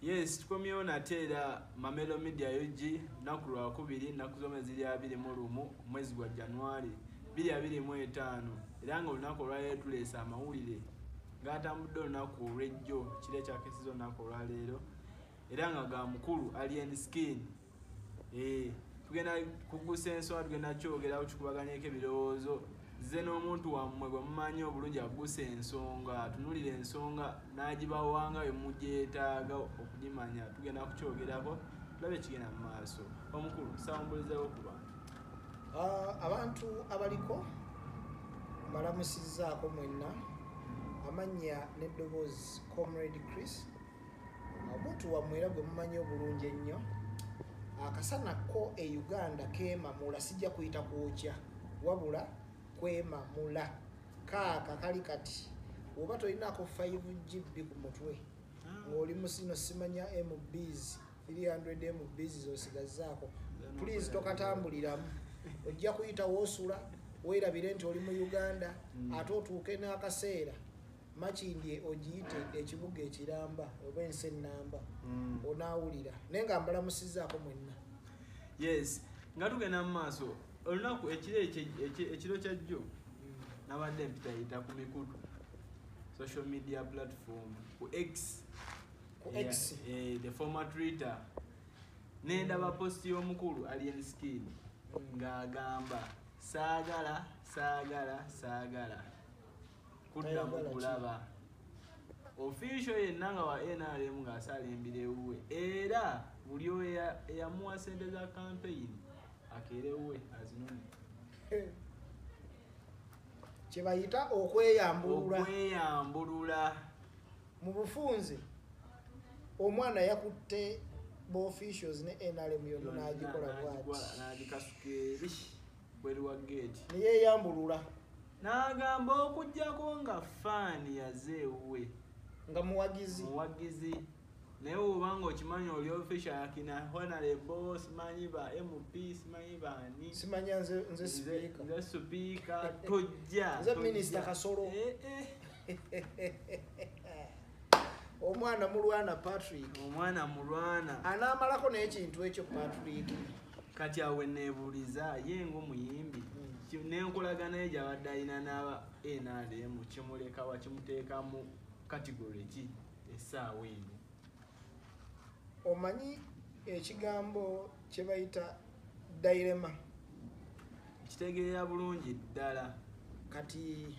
Yes, tukomyewo nate era Mamelo Media UG naku lwakubiri naku zomwe ziri 21 mwezi gwa January 2025 era nga olunaku olwaleero tuleesa amawulire ng'atambudde olunaku olw'ejjo kire kyakesiza olunaku olwaleero era nga ga mukulu Alien Skin. Tugenda kugusa ensonga, tugenda kyogerawo tukubaganyeko ebirowoozo ze n'omuntu wammwe gwe mumanyi obulungi agusa ensonga tunulira ensonga n'agibawanga bwe mugyetaaga okugimanya. Tugenda kukyogerako tulabe kigenda mu maaso. Omukulu sawumbulizeewo ku bantu. Abantu abaliko mbalamusizzaako mwenna, amannya n'eddoboozi Comrade Chris, omuntu wammwe era gwe mumanyi obulungi ennyo. Akasana ko e Uganda keemamula, sijja kuyita kwokya wabula kwemamula. Kaaka kali kati oba tolinaako 5GB ku mutwe ng'oli musino simanya MBs 300 MBs zosigazaako, please tokatambuliramu. Ojja kuyita woosula weerabire nti oli mu Uganda ate otuuke n'akaseera makindye ogiyite ekibuga ekiramba oba ensi ennamba onaawulira naye nga mbalamusizzaako mwenna. Yes, nga tugenda mu maaso olunaku ekiro kyajjo nabadde mpitayita ku mikutu social media platform ku X, the former Twitter, nendaba posti y'omukulu Alien Skin ng'agamba saagala kuddamu kulaba official yenna nga wa NRM ng'asalimbira ewuwe era buli oyo eyamuwa ssente za campaign akeere ewuwe azinone. Kye bayita okweyambulula. Mu bufunze omwana yakutte bo officials ne NRM yonna n'agikola bw'ati n'agikasuka eri bweri wa gate ne yeeyambulula n'agamba okuggyako nga faani yazeewe nga muwagizi naye obanga okimanyi oli official yakina honorable simanyi ba MP simanyi bani simanya nze speaker tojja nze minister Kasolo omwana mulwana Patrick anaamalako n'ekintu ekyo Patrick kati awe neebuuliza ye ng'omuyimbi n'enkolagana ye gy'abadde alina n'aba NRM kimuleka wakimuteeka mu category ki essaawa eno. Omanyi ekigambo kye bayita dilemma kitegeera bulungi ddala kati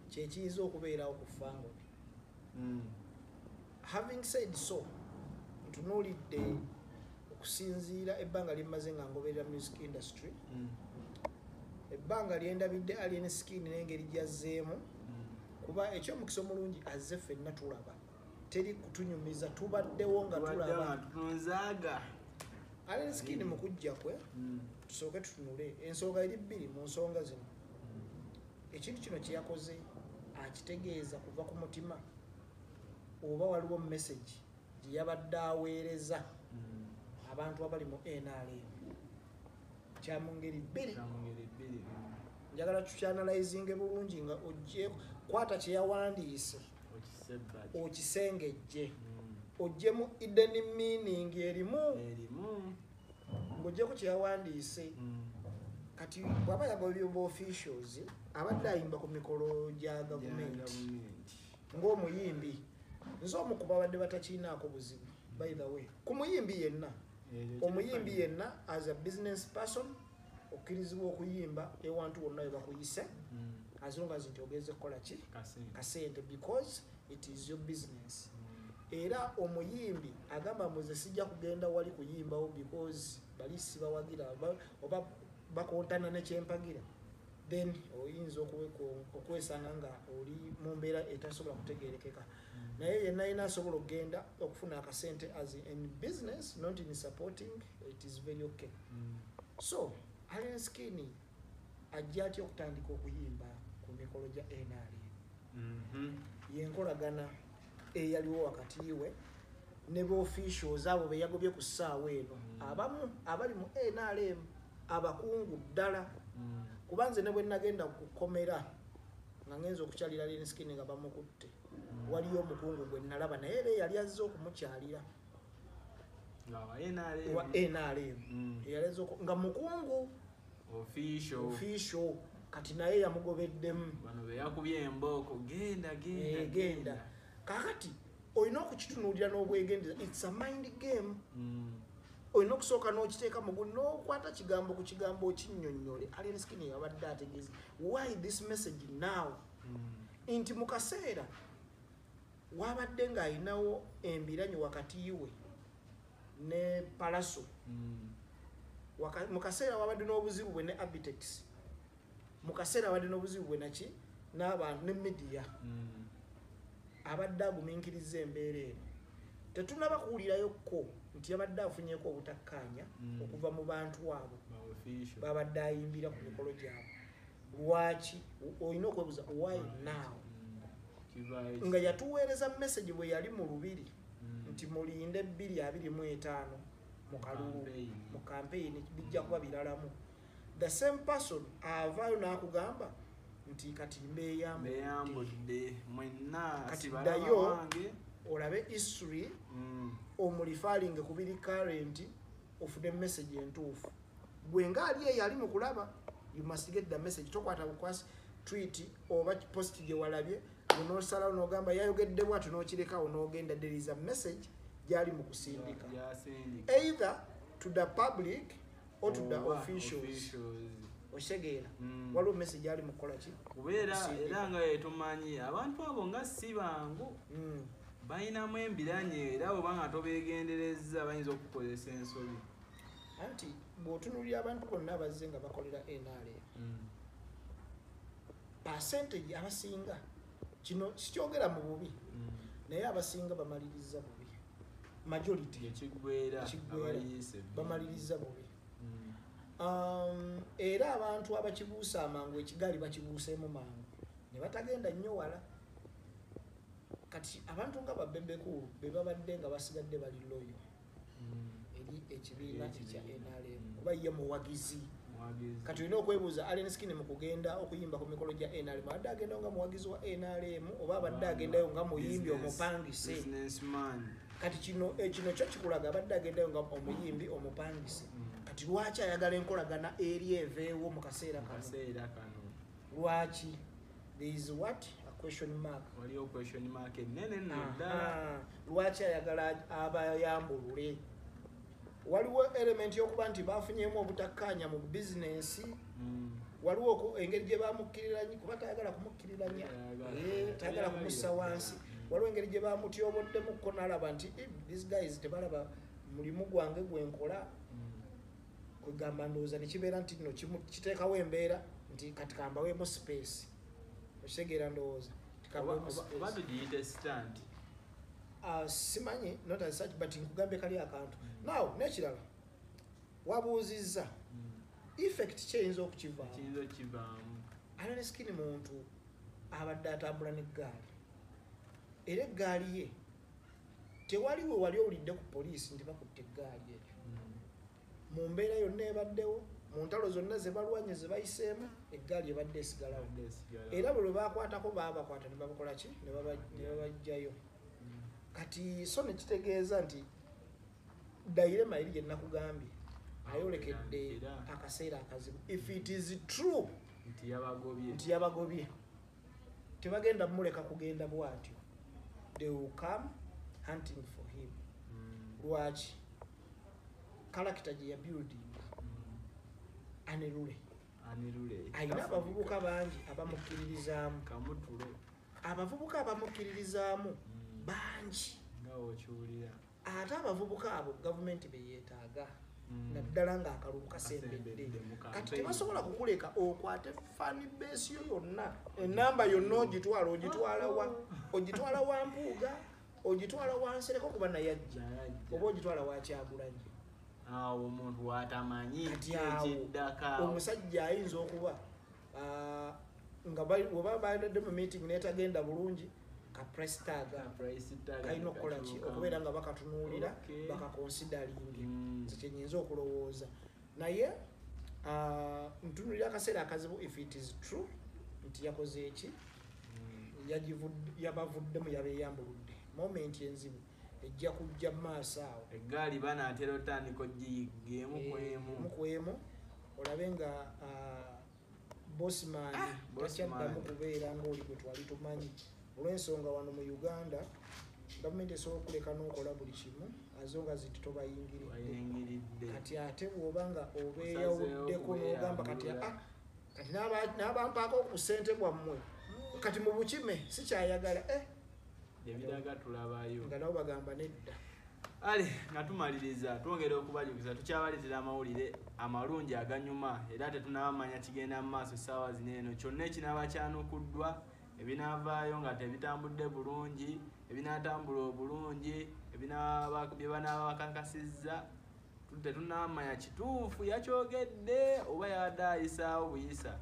kyekiyinza okubeerawo ku fango. Having said so, ntunuulidde okusinziira ebbanga limaze nga ngoberera music industry, ebbanga lyendabidde Alien Skin n'engeri gyazzeemu, kuba ekyomukisa omulungi azze ffenna tulaba teri kutunyumiza, tubaddewo nga tulaba Alien Skin mu kujja kwe. Tusooke tutunule ensonga eri bbiri mu nsonga zino. Ekintu kino kye yakoze akitegeeza kuva ku mutima oba waliwo message gye yabadde aweereza abantu abali mu NRM. Kya mu ngeri bbiri. Njagala tukyanalyzinge bulungi nga ojje kwata kye yawandiise okisengejje ojjemu hidden meaning erimu ng'ojjeko kye yawandiise. Kati bw'aba yagobye ba officials abadde ayimba ku mikolo gya gavumenti ng'omuyimbi, nze omu ku babadde batakiinaako buzibu by the way ku muyimbi yenna. Omuyimbi yenna as a business person okkirizibwa okuyimba ewantu wonna we bakuyise as long as nti ogeze kukola ki kasente because it is your business. Era omuyimbi agamba muze sijja kugenda wali kuyimbawo because bali sibawagira oba bakontana nekyempagira, then oyinza okwesanga nga oli mu mbeera etasobola kutegeerekeka. Naye yenna alina asobola okugenda okufuna akasente as in business not in supporting, it is very okay. So Alien Skin ajja atya okutandika okuyimba ku mikolo gya NRM. Yenkolagana eyaliwo wakati we ne ba officials abo be yagobye ku ssaawa eno, abamu abali mu NRM abakungu ddala. Kubanze ne bwe nagenda kukomera nga ngenza okukyalira Alien Skin nga bamukutte waliyo omukungu gwe nalaba naye era yali azze okumukyalira wa NRM yali azze nga mukungu official kati naye yamugobeddemu bano be yakubye emboko genda kakati olina okukitunuulira n'obwegendera. It's a mind game. Olina okusooka n'okiteeka mu gulu n'okwata kigambo ku kigambo okinnyonnyole. Alien Skin yabadde ategeeza why this message now nti mu kaseera wabadde ng'alinawo embiranyi wakati we ne Palaso mu kaseera wabadde n'obuzibu bwe ne Abitex mu kaseera wabadde n'obuzibu bwe naki n'abantu ne media abadde agumiikiriza embeera eno. Tetunaba kuwulirayo ko nti yabadde afunyeeko obutakkaanya okuva mu bantu abo babadde ayimbira ku mikolo gyabwe. Lwaki olina okwebuuza why now nga yatuweereza message bwe yali mu Lubiri nti mulinde 2025 mu kalulu mu campaign bijja kuba biralamu. The same person avaayo n'akugamba nti kati mbeyambudde mwenna kati ddayo olabe history omulifalinge ku biri current of the message entuufu. Gwe ngaali eyo ali mu kulaba you must get the message. Tokwata bukwasi tweet oba post gye walabye n'osalawo n'ogamba yayogedde bw'atyo n'okirekawo n'ogenda. There is a message gyali mu kusindika either to the public or to the officials. Oshegeera waliwo message ali mu kukola ki kubeera era nga yetumanyi abantu abo nga si bangu bayinamu embiranye era oba nga tobeegendereza bayinza okukozesa ensobi. Anti bw'otunuulira abantu bonna abazze nga bakolera NRM percentage abasinga kino sikyogera mu bubi naye abasinga bamaliriza bubi. Majority ekigwera bamaliriza bubi. Era abantu abakibuusa amangu ekigaali bakibuuseemu mangu ne batagenda nnyo wala. Kati abantu nga babbebekulu be babadde nga basigadde bali loyo eri ekibiina ekya NRM kuba ye muwagizi. Kati olina okwebuuza Alien Skin mu kugenda okuyimba ku mikolo gya NRM abadde agendayo nga muwagizi wa NRM oba abadde agendayo nga muyimbi omupangise. Kati kino kyo kikulaga abadde agendayo nga omuyimbi omupangise. Kati lwaki ayagala enkolagana eri eveewo mu kaseera kano? Lwaki? There is what? A question mark. Waliyo question mark enene ddala. Lwaki ayagala abayambulule? Waliwo element y'okuba nti bafunyeemu obutakkaanya mu bizinensi. Waliwo engeri gye bamukkiriranye kuba tayagala kumukkiriranya tayagala kumussa wansi. Waliwo engeri gye bamutyoboddemukko n'alaba nti these guys tebalaba mulimu gwange gwenkola. Kugamba ndowooza ne kibeera nti nno kiteekawo embeera nti kati kambaweemu space. Okitegera ndowooza oba tugiyite stand. Simanyi not as such but nkugambe kali akantu. Now nekirala wabuuzizza effect kyeyinza okukivaamu. Alien Skin muntu abadde atambula n'eggaali era eggaali ye tewaliwe wali owulidde ku poliisi nti bakutte eggaali eyo mu mbeera yonna ebaddewo mu ntalo zonna ze balwanye ze bayiseemu eggaali ebadde esigalawo era bwe bakwatako babakwata ne babakola ki ne babajjayo. Kati so ne kitegeeza nti Dairema eri gye nakugambye ayolekedde akaseera akazibu. If it is true nti yabagobye tebagenda muleka kugenda bwatyo. They will come hunting for him. Lwaki? Character gye yabuildinga anirule ayina abavubuka bangi abamukkiririzaamu. Abavubuka abamukkiririzaamu bangi ate abavubuka abo gavumenti beyeetaaga naddala ng'akalulu kasembedde. Kati tebasobola kukuleka okwate fani base yo yonna enamba yonna ogitwala wa Mpuuga ogitwala wa Nsereko kuba naye ajja oba ogitwala wa Kyagulanyi. Awo omuntu watamanyi ekiddaka omusajja ayinza okuba nga bweba bayonedde mu meeting netagenda bulungi ka price tag kalina okukola ki okubeera nga bakatunuulira bakakonsideringi kyenyinza okulowooza naye ntunuulira akaseera akazibu if it is true nti yakoze eki yabavuddemu yabeeyambuludde moment enzibu ejja kujja maaso awo eggaali banaatera otandika ogiyiggeemu kwemu olabe nga bosman takyaddamu kubeera ngaoli gwe twali tumanyi olw'ensonga wano mu Uganda gavumenti esobola okuleka n'okola buli kimu azonga ziti tobayingiridde kati ate bw'oba nga obeeyawuddeko n'ogamba kati n'abampaako ku ssente bwammwe kati mu bukime sikyayagala ebiraga tulabayo nga nabo bagamba nedda ale nga tumaliriza twongera okubajukiza tukyabaleetera amawulire amalungi aganyuma era tetunabamanya kigenda mu maaso essaawa zino eno kyonna ekinaaba kyanukuddwa ebinaavaayo nga tebitambudde bulungi ebinaatambula obulungi bye banaaba bakakasizza tetunamanya kituufu yakyogedde oba yabadde ayisaawo buyisa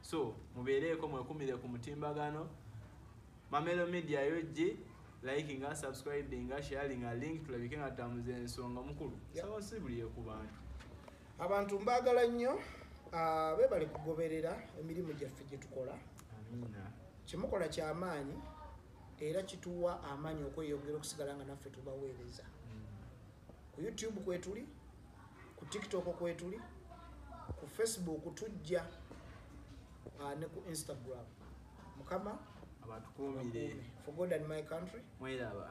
so mubeereeko mwekumire ku mutimbagano Mamelo Media yogi likinga subscribinga sharinga link tulabike nga tutamuze ensonga mukulu sawa sibuliye ku bantu abantu mbagala nnyo bebali kugoberera emirimu gyaffe gye tukola amina kimukola ky'amaanyi era kituwa amaanyi okweyongera okusigala nga naffe tubaweereza ku YouTube kwetuli ku TikTok kwetuli ku Facebook tujja ne ku Instagram mukama abatukumire for God and my country mwelaba